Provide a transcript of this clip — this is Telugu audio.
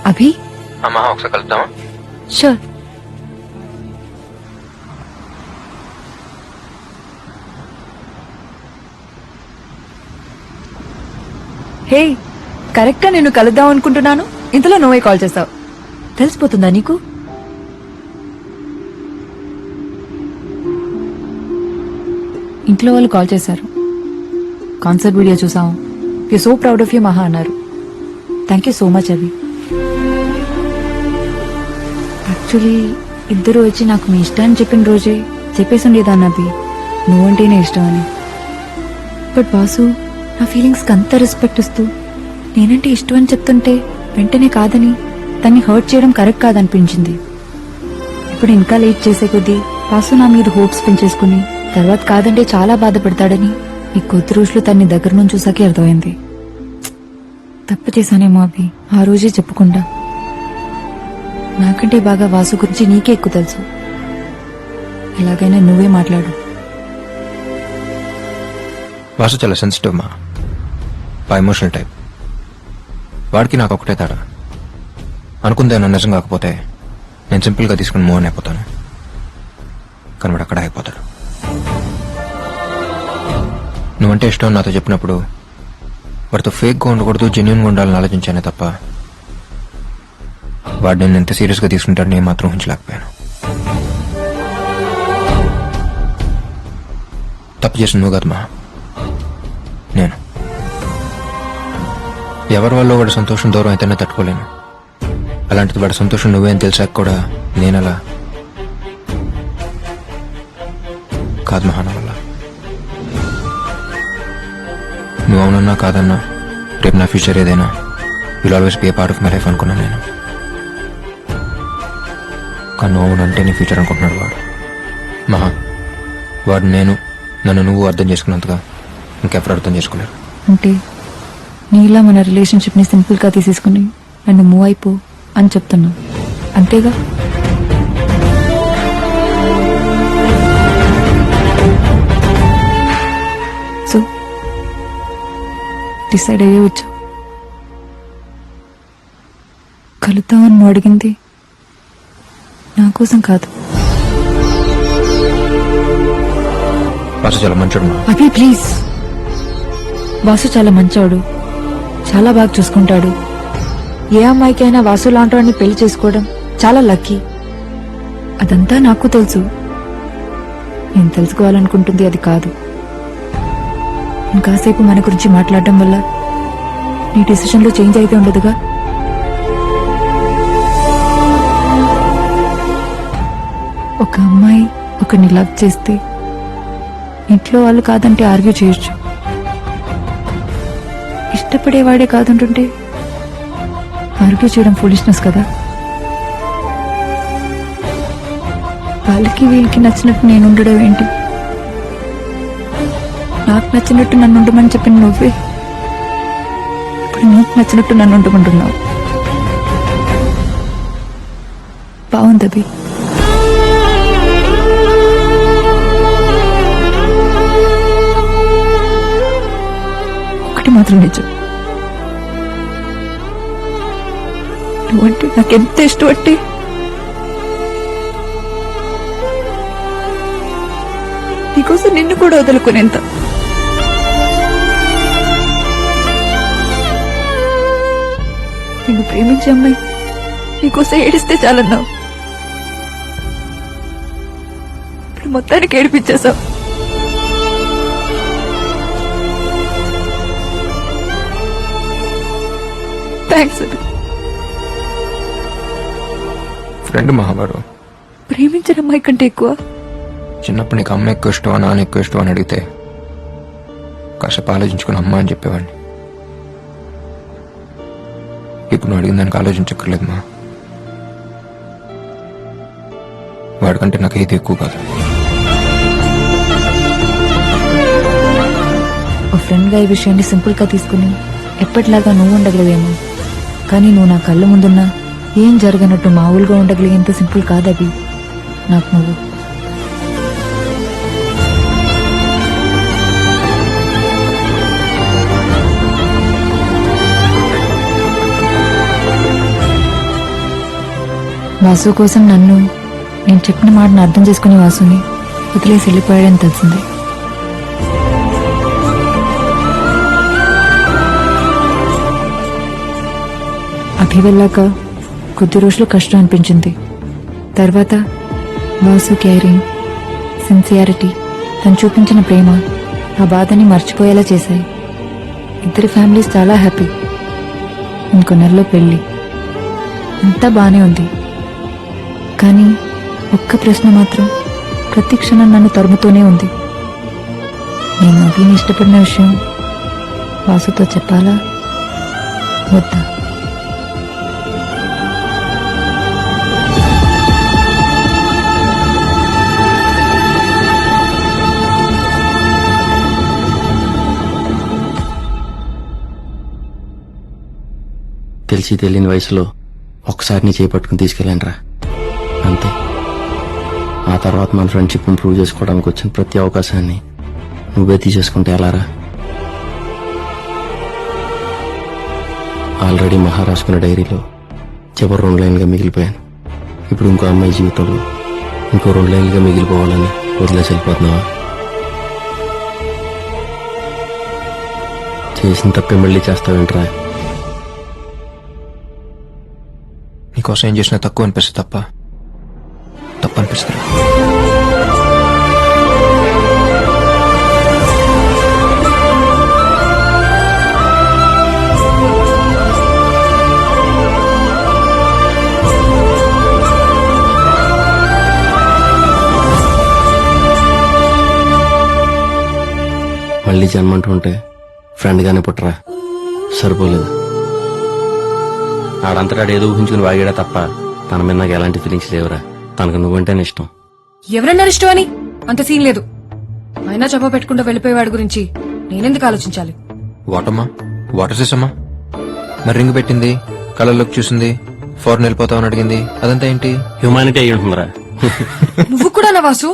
అభి అమ్మా ఒకసారి కలుద్దామా? షూర్. హే, కరెక్ట్గా నేను కలుద్దాం అనుకుంటున్నాను, ఇంతలో నువ్వే కాల్ చేస్తావు. తెలిసిపోతుందా నీకు? ఇంట్లో వాళ్ళు కాల్ చేశారు. కాన్సర్ట్ వీడియో చూసాం, you so proud of you మహా అన్నారు. Thank you so much Abhi. Actually ఇద్దరు వచ్చి నాకు మీ ఇష్టాన్ని చెప్పిన రోజే చెప్పేసి ఉండేదాన్ని అభి, నువ్వంటేనే ఇష్టం అని. బట్ బాసు నా ఫీలింగ్స్కి అంత రెస్పెక్ట్ ఇస్తూ నేనంటే ఇష్టం అని చెప్తుంటే వెంటనే కాదని తన్ని హర్ట్ చేయడం కరెక్ట్ కాదనిపించింది. ఇప్పుడు ఇంకా లేట్ చేసే కొద్దీ బాసు నా మీద హోప్స్ పెంచేసుకుని తర్వాత కాదంటే చాలా బాధపడతాడని ఈ కొద్ది రోజులు తన్ని దగ్గర నుంచి చూసాకే అర్థమైంది. తప్పు చేశానేమో అభి, ఆ రోజే చెప్పకుండా. నాకంటే బాగా వాసు గురించి నీకే ఎక్కువ తెలుసు. ఎలాగైనా నువ్వే మాట్లాడు. వాసు చాలా సెన్సిటివ్ మా, ఎమోషనల్ టైప్. వాడికి నాకు ఒకటే తేడా, అనుకుందేమో నిజం కాకపోతే నేను సింపుల్గా తీసుకుని మూవ్ అని అయిపోతాను, కానీ వాడు అక్కడ అయిపోతాడు. నువ్వంటే ఇష్టం నాతో చెప్పినప్పుడు వాడితో ఫేక్గా ఉండకూడదు, జెన్యున్గా ఉండాలని ఆలోచించానే తప్ప వాడు నేను ఎంత సీరియస్గా తీసుకుంటాడు నేను మాత్రం ఊహించలేకపోయాను. తప్పు చేసిన నువ్వు కాదు మా, నేను. ఎవరి వల్ల వాడి సంతోషం దూరం అయితేనే తట్టుకోలేను. అలాంటిది వాడి సంతోషం నువ్వేం తెలిసాక కూడా నేనలా కాదు మహాన వల్ల. నువ్వు అవునన్నా కాదన్నా రేపు నా ఫ్యూచర్ ఏదైనా will always be A part of my life అనుకున్నాను నేను. కానీ నువ్వు అవునంటే నీ ఫ్యూచర్ అనుకుంటున్నాడు వాడు. మహా, వాడు నన్ను నువ్వు అర్థం చేసుకున్నంతగా ఇంకెప్పుడు అర్థం చేసుకోలేరు. అంటే నీలా మన రిలేషన్షిప్ ని సింపుల్ గా తీసేసుకుని నన్ను మూవ్ అయిపో అని చెప్తున్నా, అంతేగా? సో డిసైడ్ అయ్యే వచ్చా. కలుద్దామని నువ్వు అడిగింది నా కోసం కాదు. వాసు చాలా మంచోడు మా. అభి ప్లీజ్, వాసు చాలా మంచోడు, చాలా బాగా చూసుకుంటాడు. ఏ అమ్మాయికైనా వాసు లాంటి వాడిని పెళ్లి చేసుకోవడం చాలా లక్కీ. అదంతా నాకు తెలుసు. నేను తెలుసుకోవాలనుకుంటుంది అది కాదు. ఇంకాసేపు మన గురించి మాట్లాడడం వల్ల నీ డిసిషన్లో చేంజ్ అయితే ఉండదుగా. ఒక అమ్మాయి ఒకరిని లవ్ చేస్తే ఇంట్లో వాళ్ళు కాదంటే ఆర్గ్యూ చేయొచ్చు. ఇష్టపడేవాడే కాదంటుంటే ఆర్గ్యూ చేయడం ఫూలిష్నెస్ కదా. వాళ్ళకి వీళ్ళకి నచ్చినట్టు నేను ఉండడం ఏంటి? నాకు నచ్చినట్టు నన్ను ఉండమని చెప్పిన నువ్వే ఇప్పుడు నీకు నచ్చినట్టు నన్ను ఉండమంటున్నావు. బాగుంది అభి. ఒకటి మాత్రం నిజం, నువ్వంటే నాకెంత ఇష్టం అంటే నీకోసం నిన్ను కూడా వదులుకునేంత. నిన్ను ప్రేమించే అమ్మాయి నీకోసం ఏడిస్తే చాలన్నావు, ఇప్పుడు మొత్తానికి ఏడిపించేశావు. థ్యాంక్స్ అభి. ఫ్రెండ్ మహాబారు. ప్రేమించిన అమ్మాయి కంటే ఎక్కువ. చిన్నప్పుడు నీకు అమ్మ ఎక్కువ ఇష్టమా నాన్న ఎక్కువ ఇష్టం అని అడిగితే కాసేపు ఆలోచించుకుని అమ్మ అని చెప్పేవాడిని. ఇప్పుడు నువ్వు అడిగిన దానికి ఆలోచించక్కర్లేదు మా. వాడికంటే నాకు ఏది ఎక్కువ కాదు. ఒక ఫ్రెండ్గా ఈ విషయాన్ని సింపుల్గా తీసుకుని ఎప్పటిలాగా నువ్వు ఉండగలవేమో, కానీ నువ్వు నా కళ్ళ ముందున్నా ఏం జరగనట్టు మామూలుగా ఉండగలిగేంత సింపుల్ కాదవి నాకు నువ్వు. వాసు కోసం నన్ను, నేను చెప్పిన మాటను అర్థం చేసుకుని వాసుని వదిలేసి వెళ్ళిపోయాడని తెలిసింది. అభి వెళ్ళాక కొద్ది రోజులు కష్టం అనిపించింది. తర్వాత వాసు కేరింగ్, సిన్సియారిటీ, తను చూపించిన ప్రేమ ఆ బాధని మర్చిపోయేలా చేశాయి. ఇద్దరి ఫ్యామిలీస్ చాలా హ్యాపీ. ఇంకో నెలలో పెళ్లి. అంతా బానే ఉంది. కానీ ఒక్క ప్రశ్న మాత్రం ప్రతి క్షణం నన్ను తరుముతూనే ఉంది. నేను అభిని ఇష్టపడిన విషయం వాసుతో చెప్పాలా వద్దా? తెలిసి తెలియని వయసులో ఒక్కసారి నీ చేపట్టుకుని తీసుకెళ్ళానురా, అంతే. ఆ తర్వాత మన ఫ్రెండ్షిప్ ఇంప్రూవ్ చేసుకోవడానికి వచ్చిన ప్రతి అవకాశాన్ని నువ్వే తీసేసుకుంటే ఎలారా? ఆల్రెడీ మహారాష్ట్ర డైరీలో చివరి 2 లైన్లుగా మిగిలిపోయాను. ఇప్పుడు ఇంకో అమ్మాయి జీవితంలో ఇంకో 2 లైన్లుగా మిగిలిపోవాలని వదిలేసి వెళ్ళిపోతున్నావా? చేసిన తప్పే మళ్ళీ చేస్తావేంట్రా? నీకోసం ఏం చేసినా తక్కువ అనిపిస్తుంది తప్ప తప్పు అనిపిస్తుంది. మళ్ళీ జన్మంటూ ఉంటే ఫ్రెండ్గానే పుట్టరా, సరిపోలేదు. ఆడంతటాడు ఏదో ఊహించుకుని వాగాడా తప్ప తన మీద నాకు ఎలాంటి ఫీలింగ్స్ లేవురా. తనకు నువ్వంటేనే ఇష్టం. ఎవరన్నారు ఇష్టం అని? అంత సీన్ లేదు. అయినా చెప్ప పెట్టుకుంటూ వెళ్ళిపోయేవాడి గురించి నేనెందుకు ఆలోచించాలి? వాటమ్మా, వాటర్ చేసమ్మా. మరి రింగ్ పెట్టింది, కళ్ళలోకి చూసింది, ఫారెన్ వెళ్ళిపోతామని అడిగింది, అదంతా ఏంటి? హ్యూమానిటీ అయ్యి ఉంటుందిరా. నువ్వు కూడా నా వాసు